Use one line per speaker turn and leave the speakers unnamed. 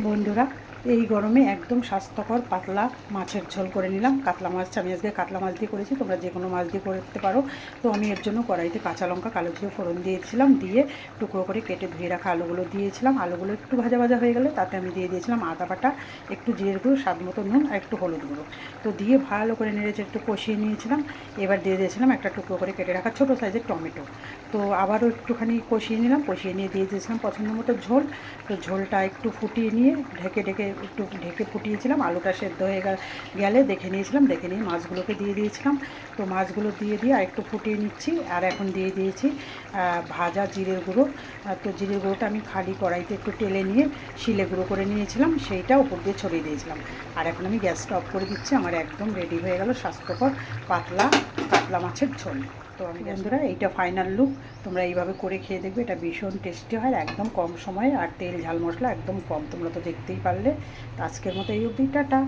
বন্ধুরা, এই গরমে একদম স্বাস্থ্যকর পাতলা মাছের ঝোল করে নিলাম। কাতলা মাছ, আমি আজকে কাতলা মাছ দিয়ে করেছি, তোমরা যে কোনো মাছ দিয়ে করতে পারো। তো আমি এর জন্য কড়াইতে কাঁচা লঙ্কা, কালো জিরে ফোড়ন দিয়েছিলাম, দিয়ে টুকরো করে কেটে ধুয়ে রাখা আলুগুলো দিয়েছিলাম। আলুগুলো একটু ভাজা ভাজা হয়ে গেলে তাতে আমি দিয়ে দিয়েছিলাম আদা বাটা, একটু জিরের গুঁড়ো, স্বাদ মতো নুন আর একটু হলুদ গুঁড়ো। তো দিয়ে ভালো করে নেড়েচে একটু কষিয়ে নিয়েছিলাম। এবার দিয়ে দিয়েছিলাম একটা টুকরো করে কেটে রাখা ছোটো সাইজের টমেটো। তো আবারও একটুখানি কষিয়ে নিলাম, কষিয়ে নিয়ে দিয়ে দিয়েছিলাম পছন্দ মতো ঝোল। তো ঝোলটা একটু ফুটিয়ে নিয়ে একটু ঢেকে ফুটিয়েছিলাম। আলুটা সেদ্ধ হয়ে গেলে দেখে নিয়েছিলাম, দেখে নিয়ে মাছগুলোকে দিয়ে দিয়েছিলাম। তো মাছগুলো দিয়ে আর একটু ফুটিয়ে নিচ্ছি। আর এখন দিয়ে দিয়েছি ভাজা জিরের গুঁড়ো। তো জিরের গুঁড়োটা আমি খালি কড়াইতে একটু টেলে নিয়ে শিলে গুঁড়ো করে নিয়েছিলাম, সেইটা উপর দিয়ে ছড়িয়ে দিয়েছিলাম। আর এখন আমি গ্যাসটা অফ করে দিচ্ছি। আমার একদম রেডি হয়ে গেল স্বাস্থ্যকর পাতলা কাতলা মাছের ঝোল। তো আমি বন্ধুরা, এইটা ফাইনাল লুক। তোমরা এইভাবে করে খেয়ে দেখবে, এটা ভীষণ টেস্টি হয়, একদম কম সময়ে, আর তেল ঝাল মশলা একদম কম। তোমরা তো দেখতেই পারলে। আজকের মতো এই অবধি, টাটা।